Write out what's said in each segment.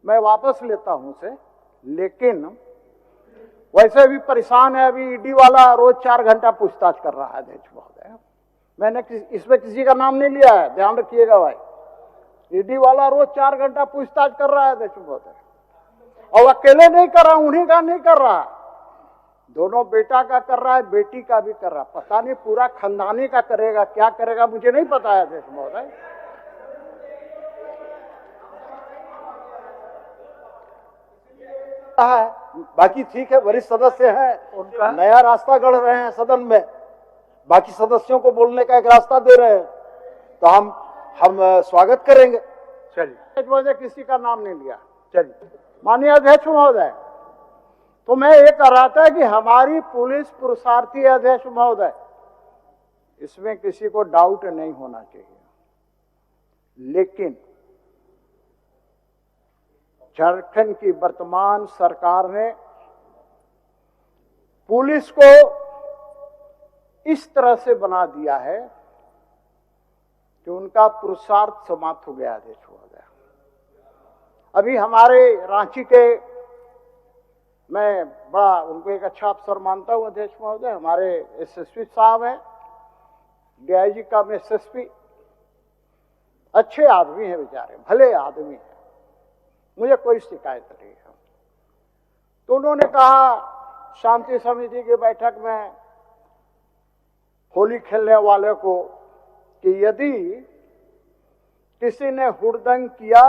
मैं वापस लेता हूं उसे, लेकिन वैसे भी परेशान है। अभी ईडी वाला रोज 4 घंटा पूछताछ कर रहा है अध्यक्ष महोदय। मैंने इसमें किसी का नाम नहीं लिया है, ध्यान रखिएगा भाई। ईडी वाला रोज 4 घंटा पूछताछ कर रहा है अध्यक्ष महोदय, और अकेले नहीं कर रहा, उन्हीं का नहीं कर रहा, दोनों बेटा का कर रहा है, बेटी का भी कर रहा। पता नहीं पूरा खानदानी का करेगा, क्या करेगा मुझे नहीं पता है अध्यक्ष महोदय। बाकी ठीक है, वरिष्ठ सदस्य हैं, उनका नया रास्ता गढ़ रहे हैं सदन में, बाकी सदस्यों को बोलने का एक रास्ता दे रहे हैं, तो हम स्वागत करेंगे। चलिए, किसी का नाम नहीं लिया। चलिए, माननीय अध्यक्ष महोदय, तो मैं ये कह रहा था कि हमारी पुलिस पुरुषार्थी है अध्यक्ष महोदय, इसमें किसी को डाउट नहीं होना चाहिए। लेकिन झारखंड की वर्तमान सरकार ने पुलिस को इस तरह से बना दिया है कि उनका पुरुषार्थ समाप्त हो गया अध्यक्ष महोदय। अभी हमारे रांची के, मैं बड़ा उनको एक अच्छा अफसर मानता हूं अध्यक्ष महोदय, हमारे एसएसपी साहब हैं, डीआईजी का एसएसपी, अच्छे आदमी हैं बेचारे, भले आदमी हैं, मुझे कोई शिकायत नहीं है। तो उन्होंने कहा शांति समिति की बैठक में होली खेलने वाले को कि यदि किसी ने हुड़दंग किया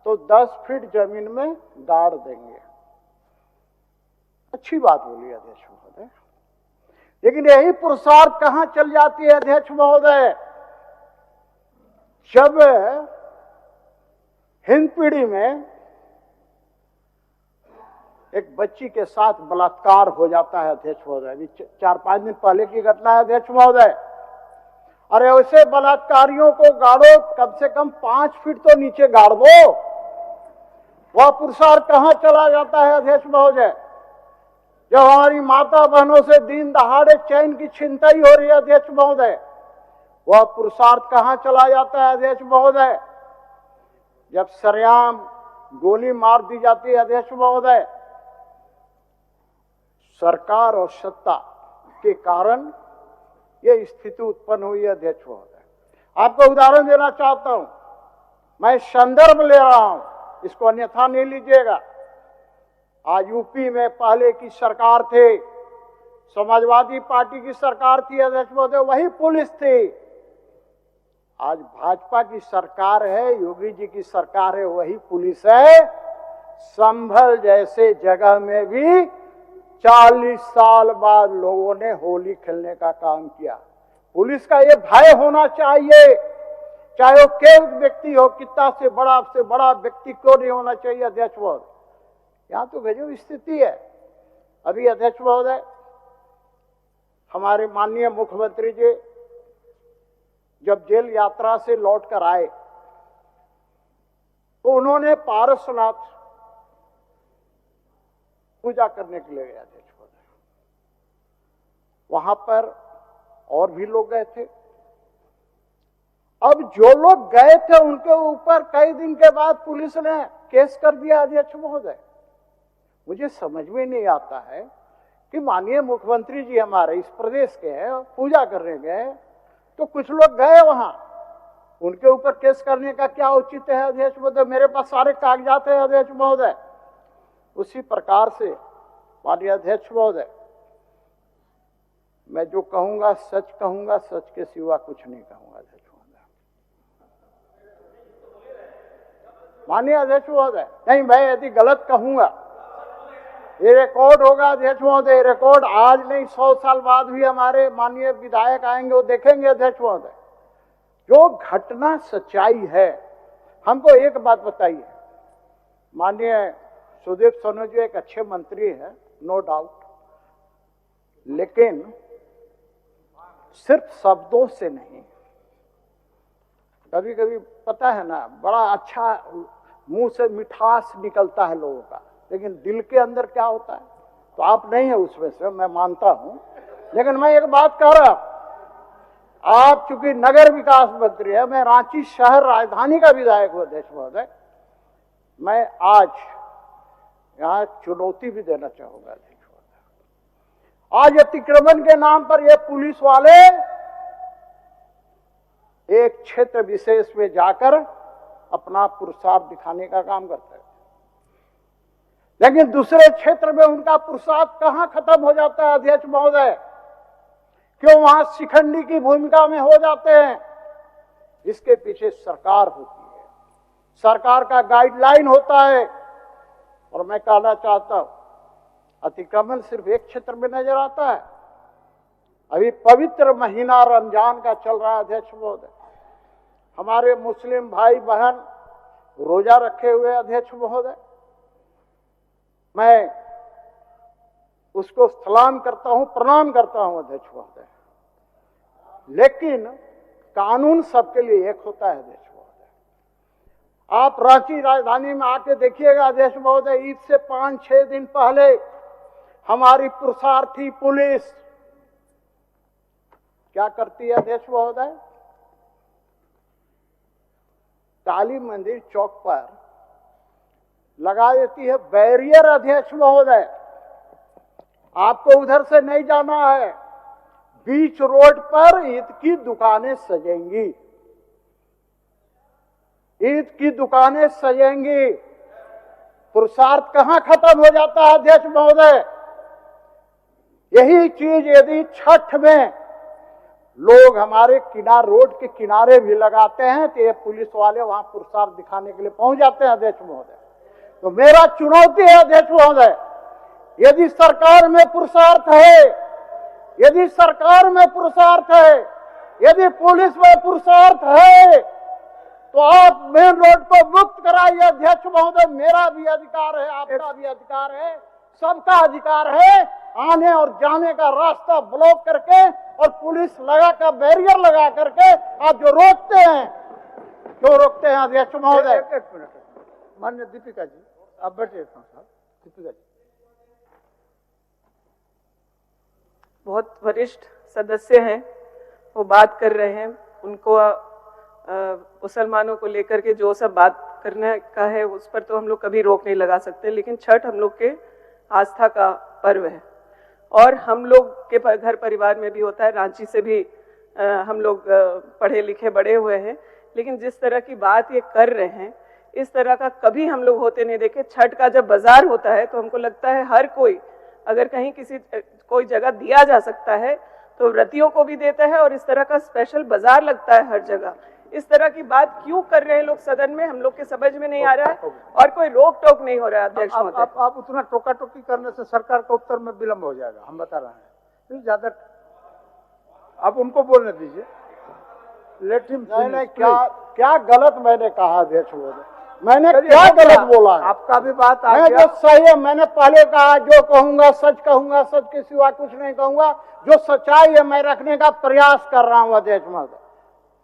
तो 10 फीट जमीन में गाड़ देंगे। अच्छी बात बोली अध्यक्ष महोदय, लेकिन यही पुरुषार्थ कहां चल जाती है अध्यक्ष महोदय, जब हिंदपीढ़ी में एक बच्ची के साथ बलात्कार हो जाता है अध्यक्ष महोदय। अभी 4-5 दिन पहले की घटना है अध्यक्ष महोदय। अरे वैसे बलात्कारियों को गाड़ो, कम से कम 5 फीट तो नीचे गाड़ दो। वह पुरुषार्थ कहां चला जाता है अध्यक्ष महोदय, जब हमारी माता बहनों से दिन दहाड़े चैन की छिनताई हो रही है अध्यक्ष महोदय। वह पुरुषार्थ कहां चला जाता है अध्यक्ष महोदय, जब सरेआम गोली मार दी जाती है अध्यक्ष महोदय। सरकार और सत्ता के कारण यह स्थिति उत्पन्न हुई है अध्यक्ष महोदय। आपको उदाहरण देना चाहता हूं, मैं संदर्भ ले रहा हूं, इसको अन्यथा नहीं लीजिएगा। आज यूपी में पहले की सरकार थे, समाजवादी पार्टी की सरकार थी अध्यक्ष महोदय, वही पुलिस थी। आज भाजपा की सरकार है, योगी जी की सरकार है, वही पुलिस है। संभल जैसे जगह में भी 40 साल बाद लोगों ने होली खेलने का काम किया। पुलिस का ये भय होना चाहिए, चाहे वो केवल व्यक्ति हो, कितना से बड़ा व्यक्ति क्यों नहीं होना चाहिए अध्यक्ष महोदय। यहां तो गजब स्थिति है। अभी अध्यक्ष महोदय, हमारे माननीय मुख्यमंत्री जी जब जेल यात्रा से लौटकर आए तो उन्होंने पारसनाथ पूजा करने के लिए गया अध्यक्ष महोदय। वहां पर और भी लोग गए थे। अब जो लोग गए थे उनके ऊपर कई दिन के बाद पुलिस ने केस कर दिया अध्यक्ष महोदय। मुझे समझ में नहीं आता है कि माननीय मुख्यमंत्री जी हमारे इस प्रदेश के हैं, पूजा करने गए, तो कुछ लोग गए वहां, उनके ऊपर केस करने का क्या औचित्य है अध्यक्ष महोदय। मेरे पास सारे कागजात है अध्यक्ष महोदय। उसी प्रकार से माननीय अध्यक्ष महोदय, मैं जो कहूंगा सच कहूंगा, सच के सिवा कुछ नहीं कहूंगा अध्यक्ष महोदय। माननीय अध्यक्ष महोदय, नहीं मैं यदि गलत कहूंगा ये रिकॉर्ड होगा अध्यक्ष महोदय। रिकॉर्ड आज नहीं 100 साल बाद भी हमारे माननीय विधायक आएंगे, वो देखेंगे अध्यक्ष महोदय। जो घटना सच्चाई है, हमको एक बात बताइए, माननीय सुदीप सोनू जी एक अच्छे मंत्री हैं, नो डाउट, लेकिन सिर्फ शब्दों से नहीं, कभी कभी पता है ना, बड़ा अच्छा मुंह से मिठास निकलता है लोगों का, लेकिन दिल के अंदर क्या होता है तो आप नहीं है उसमें से, मैं मानता हूं। लेकिन मैं एक बात कह रहा हूं, आप चूंकि नगर विकास मंत्री है, मैं रांची शहर राजधानी का विधायक हूं अध्यक्ष महोदय, मैं आज यहाँ चुनौती भी देना चाहूंगा अध्यक्ष महोदय। आज अतिक्रमण के नाम पर ये पुलिस वाले एक क्षेत्र विशेष में जाकर अपना पुरुषार्थ दिखाने का काम करते हैं, लेकिन दूसरे क्षेत्र में उनका पुरुषार्थ कहां खत्म हो जाता है अध्यक्ष महोदय? क्यों वहां शिखंडी की भूमिका में हो जाते हैं? इसके पीछे सरकार होती है, सरकार का गाइडलाइन होता है। और मैं कहना चाहता हूं, अतिक्रमण सिर्फ एक क्षेत्र में नजर आता है। अभी पवित्र महीना रमजान का चल रहा है अध्यक्ष महोदय, हमारे मुस्लिम भाई बहन रोजा रखे हुए अध्यक्ष महोदय, मैं उसको सलाम करता हूं, प्रणाम करता हूं अध्यक्ष महोदय। लेकिन कानून सबके लिए एक होता है अध्यक्ष महोदय। आप रांची राजधानी में आके देखिएगा अध्यक्ष महोदय, ईद से 5-6 दिन पहले हमारी पुरुषार्थी पुलिस क्या करती है अध्यक्ष महोदय? काली मंदिर चौक पर लगा देती है बैरियर अध्यक्ष महोदय। आपको उधर से नहीं जाना है, बीच रोड पर ईद की दुकानें सजेंगी, ईद की दुकानें सजेंगी। पुरुषार्थ कहां खत्म हो जाता है अध्यक्ष महोदय? यही चीज यदि छठ में लोग हमारे किनारे रोड के किनारे भी लगाते हैं तो ये पुलिस वाले वहां पुरुषार्थ दिखाने के लिए पहुंच जाते हैं अध्यक्ष महोदय। तो मेरा चुनौती है अध्यक्ष महोदय, यदि सरकार में पुरुषार्थ है, यदि सरकार में पुरुषार्थ है, यदि पुलिस में पुरुषार्थ है, तो आप मेन रोड को मुक्त कराइए अध्यक्ष महोदय। मेरा भी अधिकार है, आपका भी अधिकार है, सबका अधिकार है। आने और जाने का रास्ता ब्लॉक करके और पुलिस लगा कर बैरियर लगा करके आप जो रोकते हैं, क्यों रोकते हैं अध्यक्ष महोदय? एक मिनट माननीय दीपिका जी, आप बैठिए साहब। दीपिका जी, बहुत वरिष्ठ सदस्य हैं, वो बात कर रहे हैं, उनको मुसलमानों को लेकर के जो सब बात करने का है उस पर तो हम लोग कभी रोक नहीं लगा सकते, लेकिन छठ हम लोग के आस्था का पर्व है और हम लोग के घर परिवार में भी होता है। रांची से भी हम लोग पढ़े लिखे बड़े हुए हैं, लेकिन जिस तरह की बात ये कर रहे हैं इस तरह का कभी हम लोग होते नहीं देखे। छठ का जब बाजार होता है तो हमको लगता है हर कोई अगर कहीं कोई जगह दिया जा सकता है तो व्रतियों को भी देता है और इस तरह का स्पेशल बाजार लगता है हर जगह। इस तरह की बात क्यों कर रहे हैं लोग सदन में, हम लोग के समझ में नहीं आ रहा है और कोई रोक टोक नहीं हो रहा है अध्यक्ष महोदय। आप उतना टोका टोकी करने से सरकार का उत्तर में विलंब हो जाएगा, हम बता रहे हैं। ज्यादा आप उनको बोलने दीजिए, लेट हिम। नहीं, क्या गलत मैंने कहा अध्यक्ष महोदय? मैंने क्या गलत बोला है? आपका भी बात आ मैं गया। जो सही है मैंने पहले कहा, जो कहूंगा सच कहूंगा, सच के सिवा कुछ नहीं कहूंगा। जो सच्चाई है मैं रखने का प्रयास कर रहा हूं अध्यक्ष महोदय।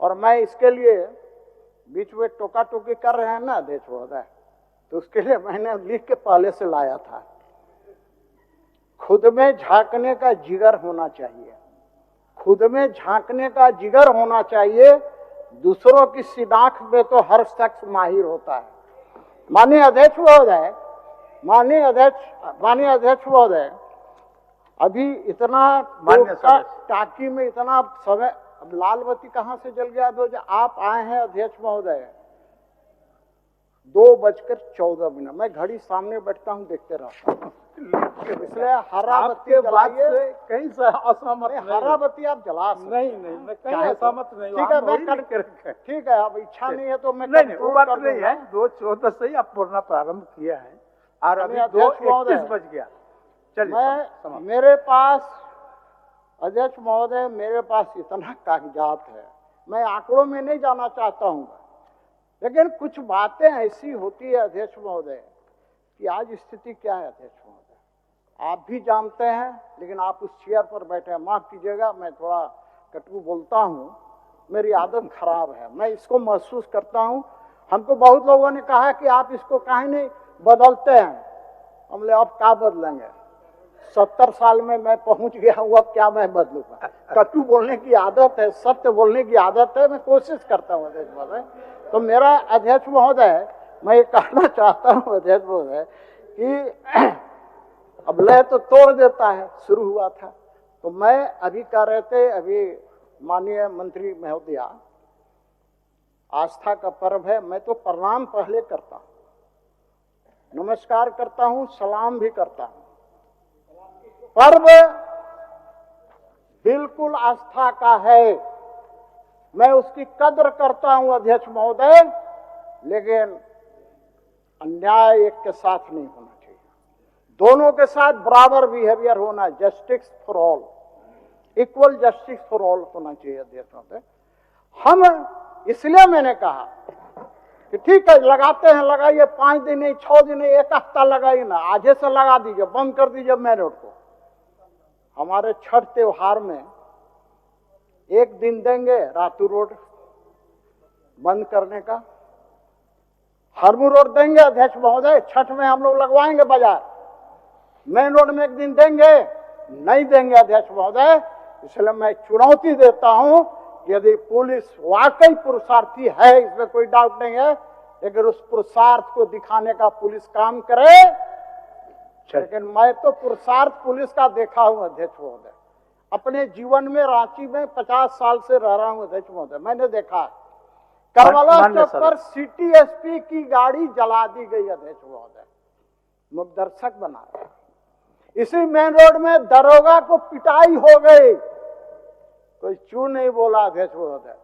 और मैं इसके लिए बीच में टोका टोकी कर रहे हैं ना अध्यक्ष महोदय, तो उसके लिए मैंने लिख के पहले से लाया था। खुद में झांकने का जिगर होना चाहिए, खुद में झांकने का जिगर होना चाहिए। दूसरों की शिनाख्त में तो हर शख्स माहिर होता है। माननीय अध्यक्ष महोदय, माननीय अध्यक्ष महोदय, अभी इतना टाकी में इतना समय, अब लाल बत्ती कहां से जल गया? आप आए हैं अध्यक्ष महोदय 2:14। मैं घड़ी सामने बैठता हूं, देखते रहता हूं, इसलिए हरा बत्ती जलाइए। कहीं से असहमत नहीं, हरा बत्ती आप जला नहीं, मैं कहीं असहमत नहीं। ठीक है, मैं ठीक है, अब इच्छा नहीं है तो मैं नहीं, वो बात नहीं है। 2:14 से ही आप बोलना प्रारंभ किया है और अभी 2:31 बज गया। चलिए, मेरे पास अध्यक्ष महोदय, मेरे पास इतना कागजात है, मैं आंकड़ों में नहीं जाना चाहता हूं, लेकिन कुछ बातें ऐसी होती है अध्यक्ष महोदय कि आज स्थिति क्या है अध्यक्ष महोदय, आप भी जानते हैं, लेकिन आप उस चेयर पर बैठे हैं। माफ कीजिएगा, मैं थोड़ा कटु बोलता हूं, मेरी आदत खराब है, मैं इसको महसूस करता हूं। हमको बहुत लोगों ने कहा कि आप इसको काहे नहीं बदलते हैं। हमने अब क्या बदलेंगे? 70 साल में मैं पहुंच गया हूं, अब क्या मैं बदलूंगा? कटु बोलने की आदत है, सत्य बोलने की आदत है, मैं कोशिश करता हूं अध्यक्ष महोदय। तो मेरा अध्यक्ष महोदय मैं ये कहना चाहता हूँ अध्यक्ष महोदय कि अब लय तो तोड़ देता है, शुरू हुआ था। तो मैं अभी कह रहे थे, अभी माननीय मंत्री महोदया, आस्था का पर्व है, मैं तो प्रणाम पहले करता हूं, नमस्कार करता हूं, सलाम भी करता हूं। पर्व बिल्कुल आस्था का है, मैं उसकी कद्र करता हूं अध्यक्ष महोदय, लेकिन अन्याय एक के साथ नहीं होना चाहिए, दोनों के साथ बराबर बिहेवियर होना, justice for all, equal justice for all होना चाहिए अध्यक्ष महोदय। हम इसलिए मैंने कहा कि ठीक है लगाते हैं, लगाइए, 5 दिन नहीं, 6 दिन नहीं, 1 हफ्ता लगाइए ना, आधे से लगा दीजिए, बंद कर दीजिए मेन रोड को। हमारे छठ त्योहार में 1 दिन देंगे रातू रोड बंद करने का, हरमू रोड देंगे अध्यक्ष महोदय, छठ में हम लोग लगवाएंगे बाजार, मेन रोड में 1 दिन देंगे, नहीं देंगे अध्यक्ष महोदय। इसलिए मैं चुनौती देता हूं, यदि पुलिस वाकई पुरुषार्थी है, इसमें कोई डाउट नहीं है, लेकिन उस पुरुषार्थ को दिखाने का पुलिस काम करे। लेकिन मैं तो पुरुषार्थ पुलिस का देखा हूं अध्यक्ष महोदय, अपने जीवन में रांची में 50 साल से रह रहा हूं अध्यक्ष महोदय, मैंने देखा करबला चौक पर सिटी एसपी की गाड़ी जला दी गई अध्यक्ष महोदय, मुखदर्शक बना रहा। इसी मेन रोड में दरोगा को पिटाई हो गई, कोई चू नहीं बोला अध्यक्ष महोदय।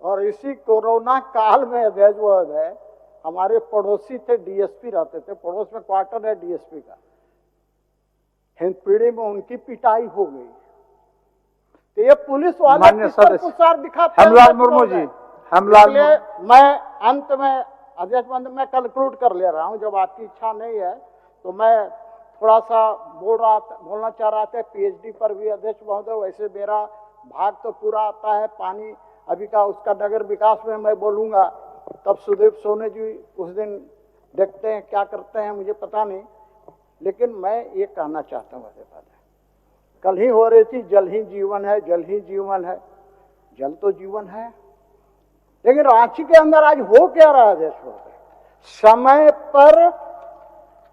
और इसी कोरोना काल में अध्यक्ष महोदय हमारे पड़ोसी थे, डीएसपी रहते थे, पड़ोस में क्वार्टर है डीएसपी का, हिंदपीढ़ी में उनकी पिटाई हो गई। तो ये पुलिस वाले पुरुषार्थ दिखाते हैं। हेमलाल मुर्मू जी, मैं अंत में अध्यक्ष महोदय मैं कंक्लूड कर ले रहा हूं, जब आपकी इच्छा नहीं है तो मैं थोड़ा सा बोलना चाह रहा था पीएचडी पर भी अध्यक्ष महोदय। वैसे मेरा भाग तो पूरा आता है पानी अभी का, उसका नगर विकास में मैं बोलूंगा, तब सुदीप सोने जी उस दिन देखते हैं क्या करते हैं, मुझे पता नहीं। लेकिन मैं ये कहना चाहता हूँ अध्यक्ष महोदय, कल ही हो रही थी जल ही जीवन है, जल ही जीवन है, जल तो जीवन है, लेकिन रांची के अंदर आज हो क्या रहा है अध्यक्ष महोदय, समय पर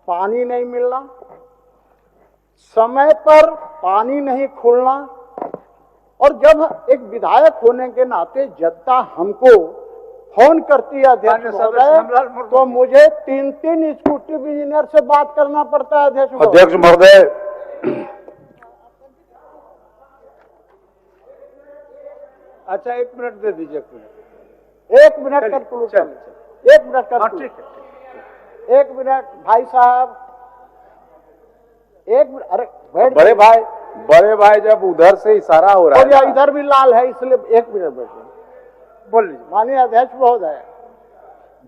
पानी नहीं मिलना, समय पर पानी नहीं खुलना, और जब एक विधायक होने के नाते जनता हमको फोन करती है अध्यक्ष महोदय, तो मुझे 3-3 एग्जीक्यूटिव इंजीनियर से बात करना पड़ता है अध्यक्ष महोदय। अच्छा 1 मिनट दे दीजिए, 1 मिनट कंक्लूड कर, 1 मिनट कंक्लूड, 1 मिनट भाई साहब, 1 मिनट। अरे बड़े भाई जब उधर से इशारा हो रहा है, इधर भी लाल है, इसलिए 1 मिनट बैठे बोल लीजिए। माननीय अध्यक्ष महोदय,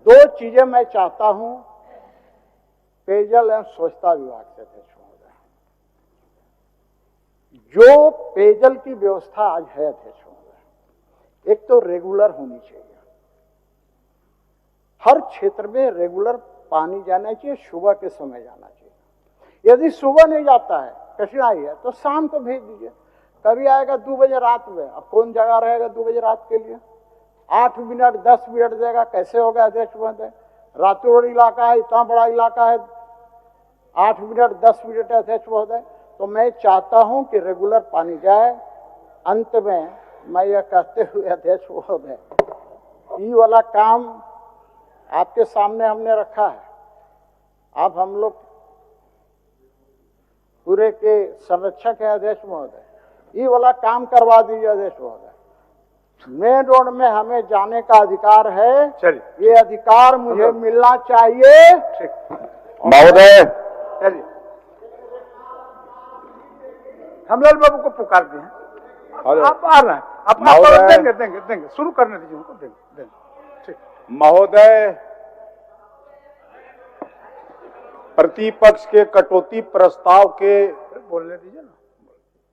2 चीजें मैं चाहता हूं पेयजल एवं स्वच्छता विभाग से अध्यक्ष महोदय। जो पेयजल की व्यवस्था आज है अध्यक्ष महोदय, एक तो रेगुलर होनी चाहिए, हर क्षेत्र में रेगुलर पानी जाना चाहिए, सुबह के समय जाना चाहिए। यदि सुबह नहीं जाता है, कठिनाई है, तो शाम को भेज दीजिए, कभी आएगा 2 बजे रात में, अब कौन जगह रहेगा 2 बजे रात के लिए, 8 मिनट 10 मिनट देगा, कैसे होगा अध्यक्ष महोदय। रातू रोड इलाका है, इतना बड़ा इलाका है, 8 मिनट 10 मिनट है अध्यक्ष महोदय। तो मैं चाहता हूं कि रेगुलर पानी जाए। अंत में मैं यह कहते हुए अध्यक्ष महोदय, ये वाला काम आपके सामने हमने रखा है, आप हम लोग पूरे के संरक्षक है अध्यक्ष महोदय, ये वाला काम करवा दीजिए अध्यक्ष महोदय। मेन रोड में हमें जाने का अधिकार है, ये अधिकार मुझे मिलना चाहिए महोदय। चलिए हेमलाल बाबू को पुकार दिए, आप आ रहे हैं, अपना देंगे, शुरू करने दीजिए उनको, देंगे। ठीक महोदय, प्रतिपक्ष के कटौती प्रस्ताव के बोलने दीजिए ना,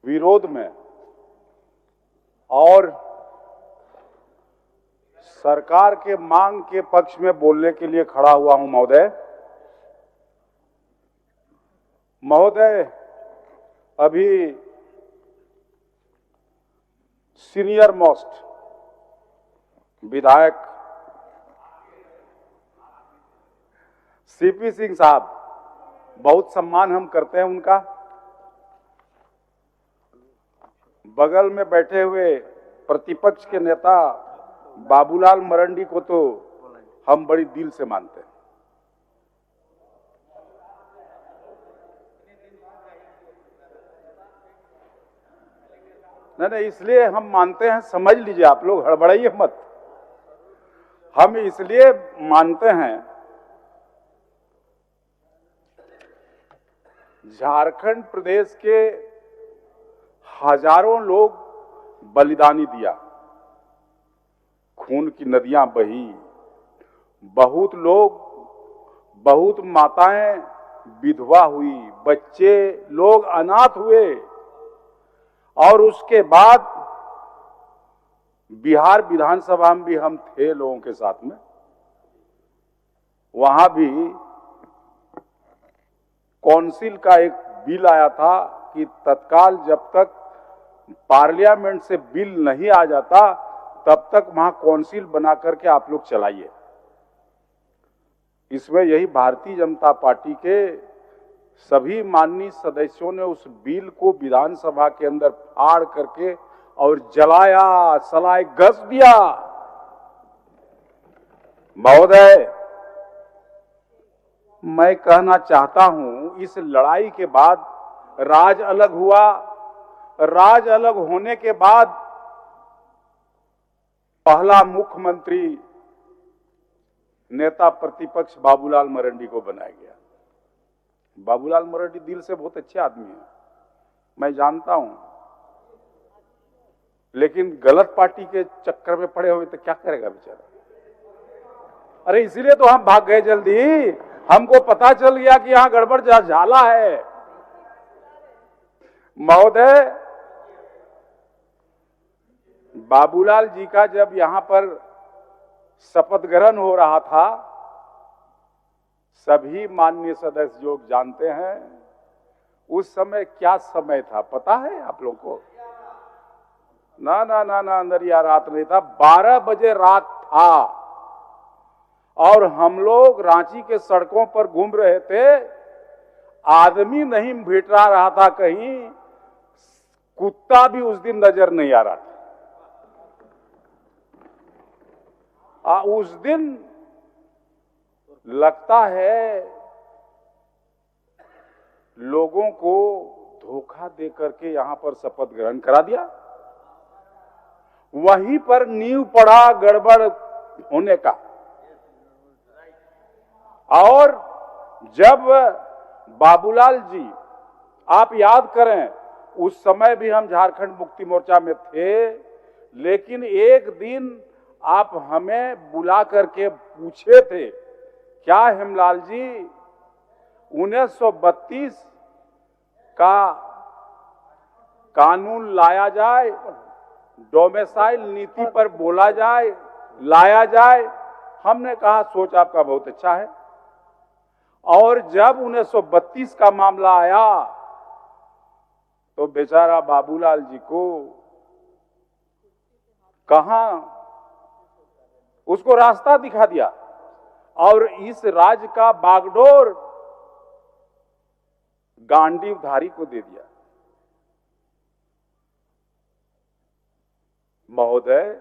विरोध में और सरकार के मांग के पक्ष में बोलने के लिए खड़ा हुआ हूं महोदय। अभी सीनियर मोस्ट विधायक सीपी सिंह साहब, बहुत सम्मान हम करते हैं उनका। बगल में बैठे हुए प्रतिपक्ष के नेता बाबूलाल मरंडी को तो हम बड़ी दिल से मानते हैं। नहीं, इसलिए हम मानते हैं, समझ लीजिए आप लोग, हड़बड़ाइए मत। हम इसलिए मानते हैं, झारखंड प्रदेश के हजारों लोग बलिदानी दिया, खून की नदियां बही, बहुत लोग, बहुत माताएं विधवा हुई, बच्चे लोग अनाथ हुए, और उसके बाद बिहार विधानसभा में भी हम थे लोगों के साथ में। वहां भी काउंसिल का एक बिल आया था कि तत्काल जब तक पार्लियामेंट से बिल नहीं आ जाता तब तक वहां काउंसिल बना करके आप लोग चलाइए। इसमें यही भारतीय जनता पार्टी के सभी माननीय सदस्यों ने उस बिल को विधानसभा के अंदर फाड़ करके और जलाया, सलाए घस दिया। महोदय, मैं कहना चाहता हूं, इस लड़ाई के बाद राज अलग हुआ। राज अलग होने के बाद पहला मुख्यमंत्री नेता प्रतिपक्ष बाबूलाल मरंडी को बनाया गया। बाबूलाल मरंडी दिल से बहुत अच्छे आदमी हैं, मैं जानता हूं, लेकिन गलत पार्टी के चक्कर में पड़े हुए तो क्या करेगा बेचारा। अरे इसीलिए तो हम भाग गए जल्दी, हमको पता चल गया कि यहां गड़बड़ झाला है। महोदय, बाबूलाल जी का जब यहां पर शपथ ग्रहण हो रहा था, सभी माननीय सदस्य लोग जानते हैं उस समय क्या समय था, पता है आप लोगों को? ना ना ना ना, अंदरिया रात नहीं था, 12 बजे रात था, और हम लोग रांची के सड़कों पर घूम रहे थे। आदमी नहीं भेटा रहा था, कहीं कुत्ता भी उस दिन नजर नहीं आ रहा था। उस दिन लगता है लोगों को धोखा दे करके यहां पर शपथ ग्रहण करा दिया। वहीं पर नींव पड़ा गड़बड़ होने का। और जब बाबूलाल जी, आप याद करें, उस समय भी हम झारखंड मुक्ति मोर्चा में थे, लेकिन एक दिन आप हमें बुला करके पूछे थे, क्या हेमलाल जी 1932 का कानून लाया जाए, डोमिसाइल नीति पर बोला जाए, लाया जाए? हमने कहा सोच आपका बहुत अच्छा है। और जब 1932 का मामला आया तो बेचारा बाबूलाल जी को कहां, उसको रास्ता दिखा दिया और इस राज्य का बागडोर गांडीवधारी को दे दिया। महोदय,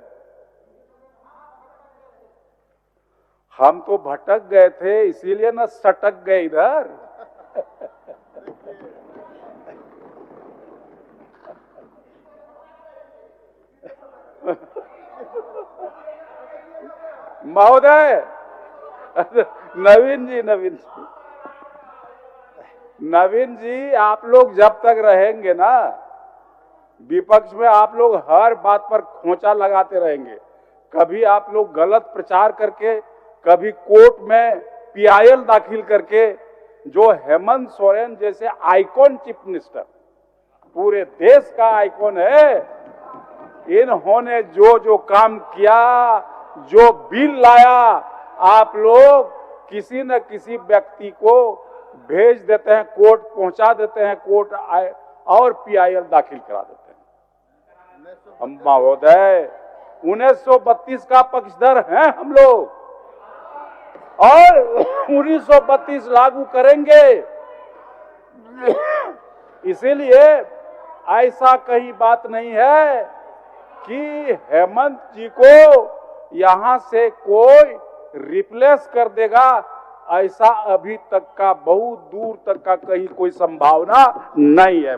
हम तो भटक गए थे, इसीलिए ना सटक गए इधर। महोदय, नवीन जी, आप लोग जब तक रहेंगे ना विपक्ष में, आप लोग हर बात पर खोंचा लगाते रहेंगे। कभी आप लोग गलत प्रचार करके, कभी कोर्ट में पीआईएल दाखिल करके, जो हेमंत सोरेन जैसे आइकॉन चीफ मिनिस्टर, पूरे देश का आइकॉन है, इन्होंने जो जो काम किया, जो बिल लाया, आप लोग किसी न किसी व्यक्ति को भेज देते हैं, कोर्ट पहुंचा देते हैं, कोर्ट और पीआईएल दाखिल करा देते हैं। हम महोदय 1932 का पक्षधर हैं हम लोग। और 1932 लागू करेंगे। इसीलिए ऐसा कहीं बात नहीं है कि हेमंत जी को यहां से कोई रिप्लेस कर देगा। ऐसा अभी तक का बहुत दूर तक का कहीं कोई संभावना नहीं है।